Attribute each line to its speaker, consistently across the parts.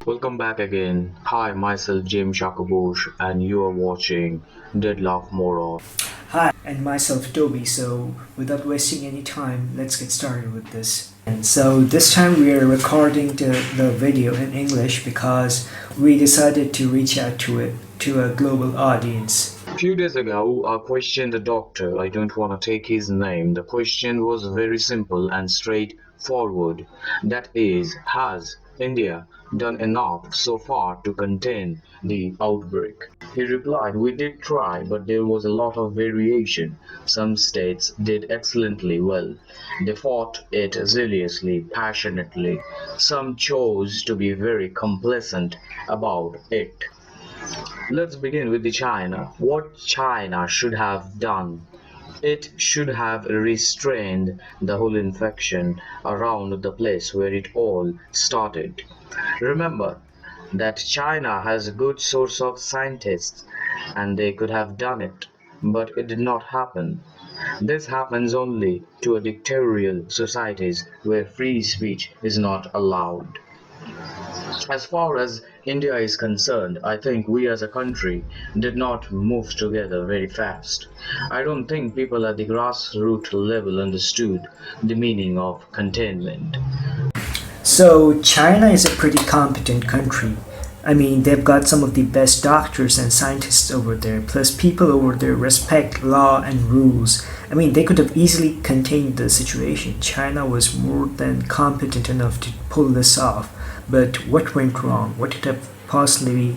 Speaker 1: Welcome back again. Hi, myself James Shakabush, and you are watching DeadlaughMoron.
Speaker 2: Hi, and myself Toby. So, without wasting any time, let's get started with this. And so, this time we are recording the video in English because we decided to reach out to a global audience.
Speaker 1: A few days ago, I questioned a doctor. I don't want to take his name. The question was very simple and straightforward. That is, has India done enough so far to contain the outbreak? He replied, "We did try, but there was a lot of variation. Some states did excellently well. They fought it zealously, passionately. Some chose to be very complacent about it." Let's begin with the China. What China should have done. It should have restrained the whole infection around the place where it all started. Remember that China has a good source of scientists and they could have done it, but it did not happen. This happens only to a dictatorial societies where free speech is not allowed. As far as India is concerned, I think we as a country did not move together very fast. I don't think people at the grassroots level understood the meaning of containment.
Speaker 2: So, China is a pretty competent country. I mean, they've got some of the best doctors and scientists over there, plus people over there respect law and rules. I mean, they could have easily contained the situation. China was more than competent enough to pull this off. But what went wrong? What could have possibly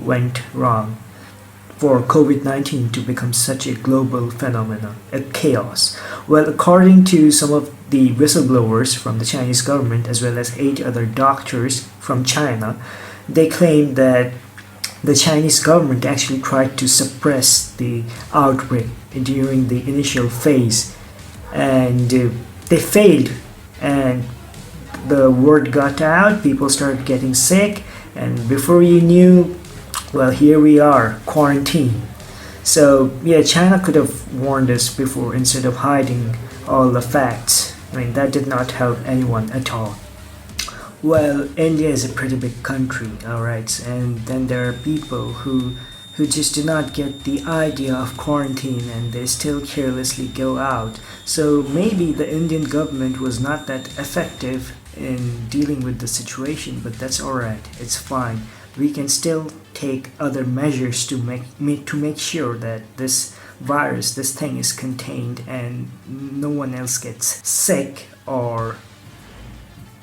Speaker 2: went wrong for COVID-19 to become such a global phenomenon, a chaos? Well, according to some of the whistleblowers from the Chinese government, as well as 8 other doctors from China, they claim that the Chinese government actually tried to suppress the outbreak during the initial phase, and they failed. And the word got out, people started getting sick, and before you knew, well, here we are, quarantine. So, yeah, China could have warned us before instead of hiding all the facts. I mean, that did not help anyone at all. Well, India is a pretty big country, alright, and then there are people who just do not get the idea of quarantine and they still carelessly go out. So maybe the Indian government was not that effective in dealing with the situation, but that's alright, it's fine. We can still take other measures to make sure that this virus, this thing is contained and no one else gets sick or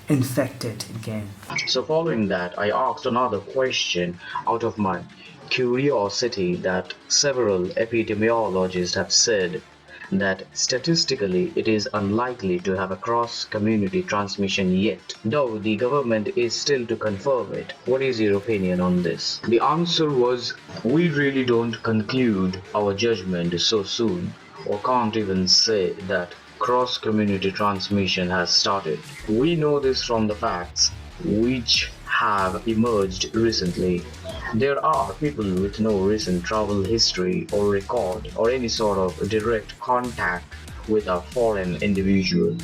Speaker 2: infected again.
Speaker 1: So following that, I asked another question out of my curiosity that several epidemiologists have said that statistically it is unlikely to have a cross-community transmission yet, though the government is still to confirm it. What is your opinion on this? The answer was, we really don't conclude our judgment so soon, or can't even say that cross-community transmission has started. We know this from the facts which have emerged recently. There are people with no recent travel history or record or any sort of direct contact with a foreign individual.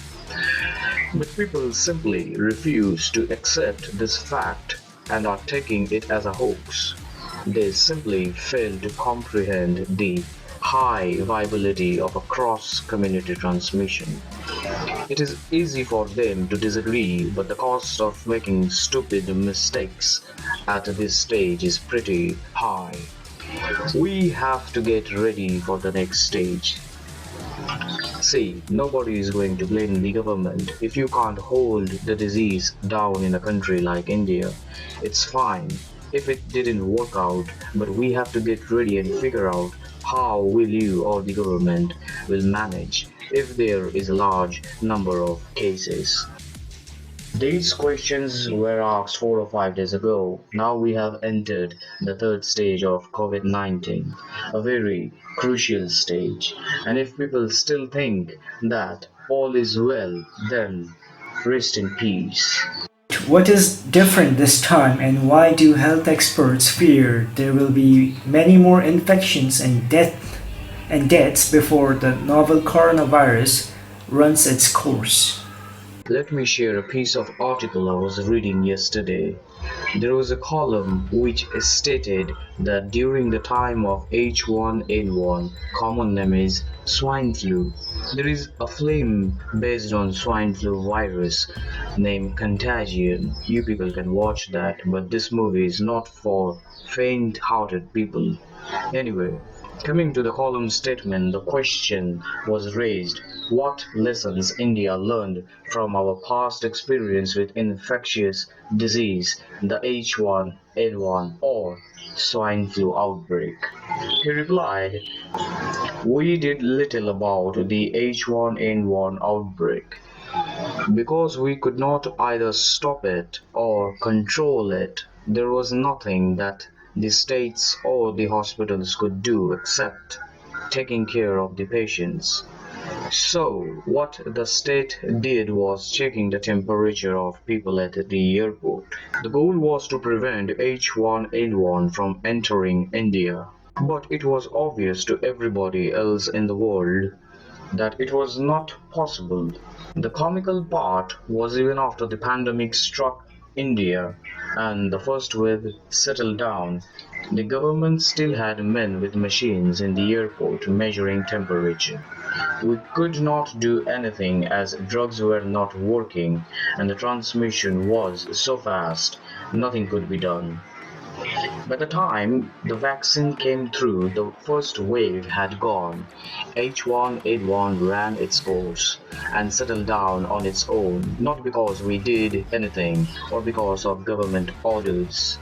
Speaker 1: But people simply refuse to accept this fact and are taking it as a hoax. They simply fail to comprehend the high viability of a cross-community transmission. It is easy for them to disagree, but the cost of making stupid mistakes at this stage is pretty high. We have to get ready for the next stage. See, nobody is going to blame the government. If you can't hold the disease down in a country like India, it's fine if it didn't work out, but we have to get ready and figure out how will you or the government will manage if there is a large number of cases. These questions were asked 4 or 5 days ago. Now we have entered the third stage of COVID-19, a very crucial stage. And if people still think that all is well, then rest in peace.
Speaker 2: What is different this time, and why do health experts fear there will be many more infections and deaths before the novel coronavirus runs its course?
Speaker 1: Let me share a piece of article I was reading yesterday. There was a column which stated that during the time of H1N1, common name is swine flu, there is a film based on swine flu virus named Contagion. You people can watch that, but this movie is not for faint-hearted people. Anyway, coming to the column statement, the question was raised: what lessons India learned from our past experience with infectious disease, the H1N1 or swine flu outbreak? He replied, we did little about the H1N1 outbreak because we could not either stop it or control it. There was nothing that the states or the hospitals could do except taking care of the patients. So, what the state did was checking the temperature of people at the airport. The goal was to prevent H1N1 from entering India. But it was obvious to everybody else in the world that it was not possible. The comical part was even after the pandemic struck India and the first wave settled down, the government still had men with machines in the airport measuring temperature. We could not do anything as drugs were not working and the transmission was so fast, nothing could be done. By the time the vaccine came through, the first wave had gone. H1N1 ran its course and settled down on its own, not because we did anything or because of government orders.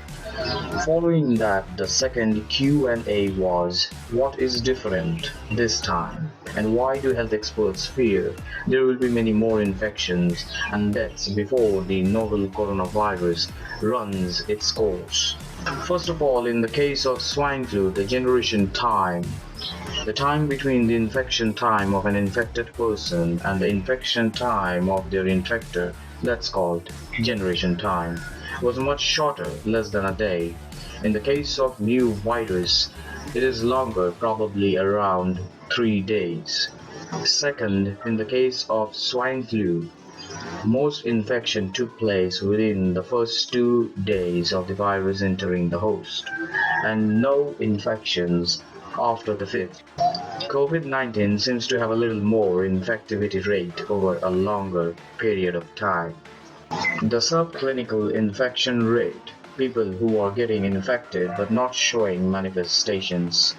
Speaker 1: Following that, the second Q&A was, what is different this time? And why do health experts fear there will be many more infections and deaths before the novel coronavirus runs its course? First of all, in the case of swine flu, the time between the infection time of an infected person and the infection time of their infector, that's called generation time, was much shorter, less than a day. In the case of new virus, it is longer, probably around 3 days. Second, in the case of swine flu, most infection took place within the first 2 days of the virus entering the host, and no infections after the fifth. COVID-19 seems to have a little more infectivity rate over a longer period of time. The subclinical infection rate, people who are getting infected but not showing manifestations,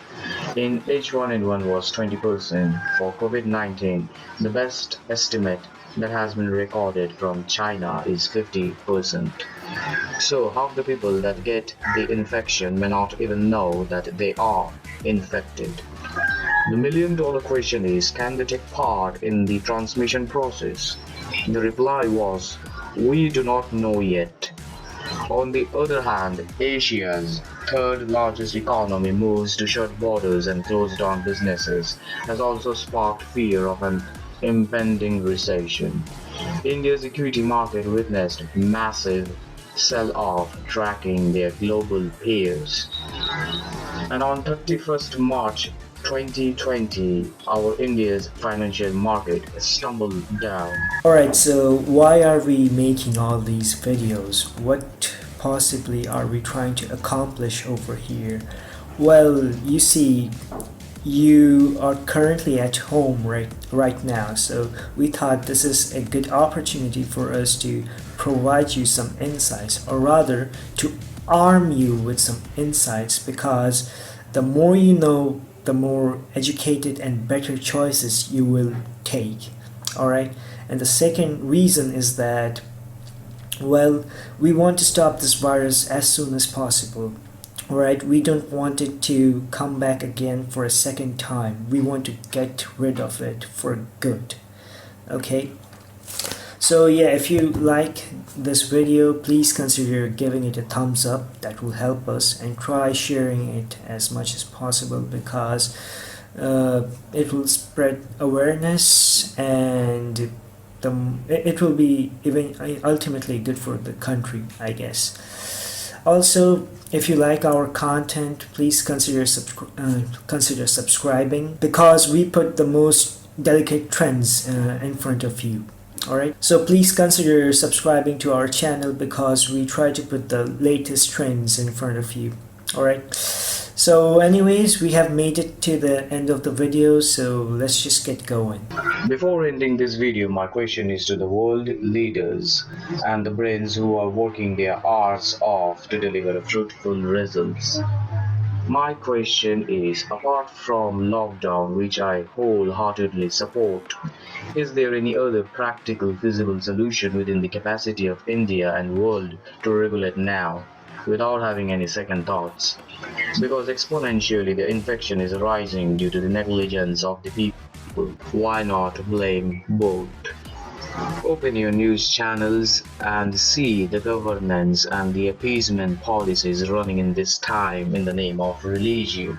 Speaker 1: in H1N1 was 20%. For COVID-19, the best estimate that has been recorded from China is 50%. So half the people that get the infection may not even know that they are infected. The million-dollar question is, can they take part in the transmission process? The reply was, we do not know yet. On the other hand, Asia's third largest economy moves to shut borders and close down businesses has also sparked fear of an impending recession. India's equity market witnessed massive sell-off tracking their global peers. And on 31st March 2020, our India's financial market stumbled down.
Speaker 2: Alright, so why are we making all these videos? What possibly are we trying to accomplish over here? Well, you see, you are currently at home right now, so we thought this is a good opportunity for us to provide you some insights, or rather to arm you with some insights, because the more you know, the more educated and better choices you will take. Alright, and the second reason is that, well, we want to stop this virus as soon as possible. Alright, we don't want it to come back again for a second time. We want to get rid of it for good. Okay, so yeah, if you like this video, please consider giving it a thumbs up. That will help us, and try sharing it as much as possible, because it will spread awareness, and it will be even ultimately good for the country, I guess. Also, if you like our content, please consider subscribing, because we put the most delicate trends in front of you. Alright, so please consider subscribing to our channel because we try to put the latest trends in front of you. Alright, so anyways, we have made it to the end of the video, so let's just get going.
Speaker 1: Before ending this video, my question is to the world leaders and the brains who are working their arse off to deliver fruitful results. My question is, apart from lockdown, which I wholeheartedly support, is there any other practical, feasible solution within the capacity of India and world to regulate now, without having any second thoughts? Because exponentially the infection is rising due to the negligence of the people. Why not blame both? Open your news channels and see the governance and the appeasement policies running in this time in the name of religion,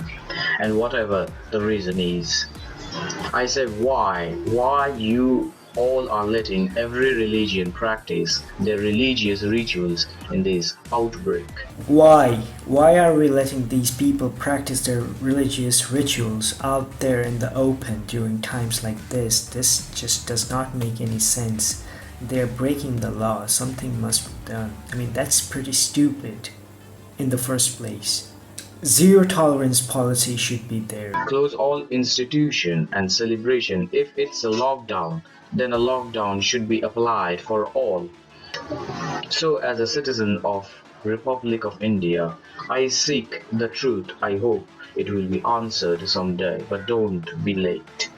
Speaker 1: and whatever the reason is. I say why? Why you all are letting every religion practice their religious rituals in this outbreak?
Speaker 2: Why? Why are we letting these people practice their religious rituals out there in the open during times like this? This just does not make any sense. They're breaking the law. Something must be done. I mean, that's pretty stupid in the first place. Zero tolerance policy should be there.
Speaker 1: Close all institution and celebration. If it's a lockdown, then a lockdown should be applied for all. So as a citizen of Republic of India, I seek the truth. I hope it will be answered someday, but don't be late.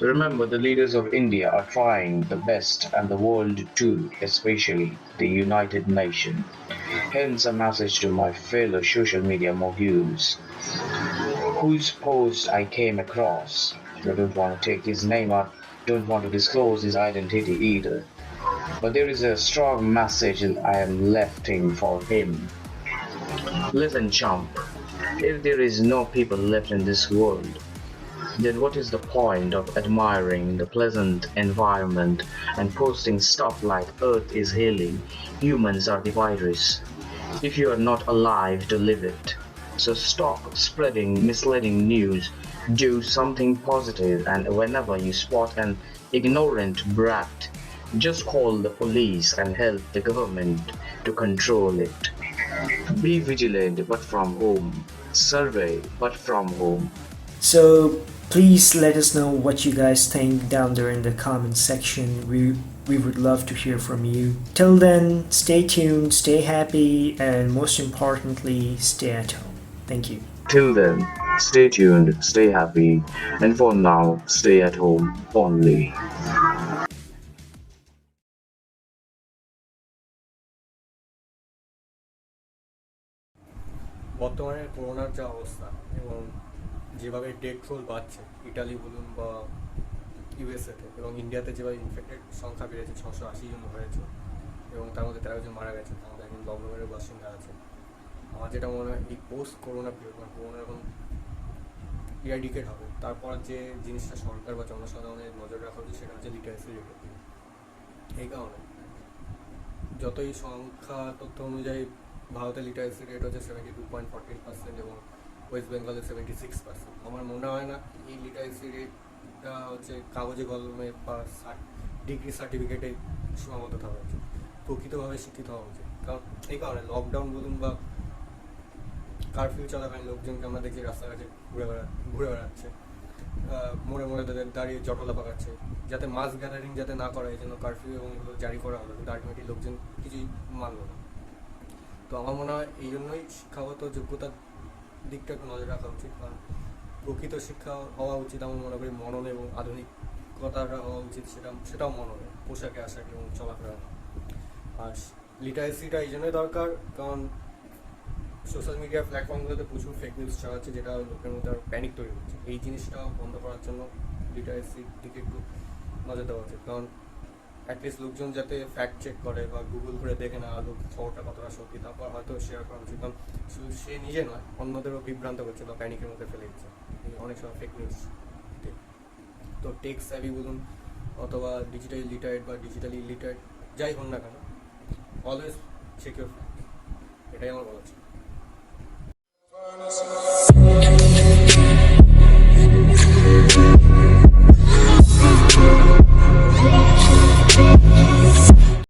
Speaker 1: Remember, the leaders of India are trying the best, and the world too, especially the United Nations. Hence a message to my fellow social media moguls, whose post I came across. I don't want to take his name out, don't want to disclose his identity either. But there is a strong message I am lefting for him. Listen, chump, if there is no people left in this world, then what is the point of admiring the pleasant environment and posting stuff like Earth is healing, humans are the virus, if you are not alive to live it? So stop spreading misleading news, do something positive, and whenever you spot an ignorant brat, just call the police and help the government to control it. Be vigilant but from home, survey but from home.
Speaker 2: So please let us know what you guys think down there in the comment section. We would love to hear from you. Till then, stay tuned, stay happy, and most importantly, stay at home. Thank you.
Speaker 1: Till then, stay tuned, stay happy, and for now, stay at home only.
Speaker 3: বর্তমানে করোনার যা অবস্থা এবং যেভাবে death role বাড়ছে, Italy বলুন বা ইউএসএতে এবং ইন্ডিয়াতে যেভাবে ইনফেক্টেড সংখ্যা বেড়েছে, 680 জন হয়েছে এবং তার মধ্যে 13 জন মারা গেছে, আমাদের একজন লকডাউনের বাসিন্দা আছে। আমার যেটা মনে হয়, এই পোস্ট করোনা পিরিয়ড মানে করোনা এখন ইরাডিকেট হবে, তারপর যে জিনিসটা সরকার বা জনসাধারণের নজর রাখা উচিত সেটা হচ্ছে লিটারেসি রেটের দিকে। এই কারণে যতই সংখ্যা তথ্য অনুযায়ী ভারতের লিটারেসি রেট হচ্ছে 72.48% এবং ওয়েস্ট বেঙ্গলে 76%। আমার মনে হয় না এই লিটারেসি রেটটা হচ্ছে কাগজে কলমে বা ডিগ্রি সার্টিফিকেটে সীমাবদ্ধ থাকা উচিত, প্রকৃতভাবে শিক্ষিত হওয়া উচিত। কারণ এই কারণে লকডাউন বলুন বা কারফিউ চলাকালীন লোকজনকে আমরা দেখছি রাস্তাঘাটে ঘুরে বেড়াচ্ছে, মোড়ে মোড়ে তাদের দাঁড়িয়ে জটলা পাকাচ্ছে, যাতে মাস গ্যাদারিং যাতে না করা, এই জন্য কারফিউ এবং এগুলো জারি করা হলো, কিন্তু আলটিমেটলি লোকজন কিছুই মানল না। তো আমার মনে হয় এই জন্যই শিক্ষাগত যোগ্যতার দিকটা একটু নজর রাখা উচিত, কারণ প্রকৃত শিক্ষা হওয়া উচিত। আমি মনে করি মনন এবং আধুনিকতাটা হওয়া উচিত, সেটাও মননে, পোশাকে আশাক এবং চলাফেরা। আর লিটারেসিটা এই জন্যই দরকার কারণ সোশ্যাল মিডিয়া প্ল্যাটফর্মগুলোতে প্রচুর ফেক নিউজ চালাচ্ছে, যেটা লোকের মধ্যে আরও প্যানিক তৈরি হচ্ছে। এই জিনিসটা বন্ধ করার জন্য লিটারেসির দিকে একটু নজর দেওয়া উচিত, কারণ অ্যাটলিস্ট লোকজন যাতে ফ্যাক্ট চেক করে বা গুগল করে দেখে না আদৌ খবরটা কতটা সত্যি, তারপর হয়তো শেয়ার করা উচিত। কারণ শুধু সে নিজে নয়, অন্যদেরও বিভ্রান্ত করছে বা প্যানিকের মধ্যে ফেলে দিচ্ছে অনেক সময় ফেক নিউজ। তো টেক স্যাভি বলুন অথবা ডিজিটালি লিটারেট বা ডিজিটালি ইলিটারেট যাই হোক না কেন, অলওয়েজ চেক ইউর ফ্যাক্ট, এটাই আমার বলা উচিত।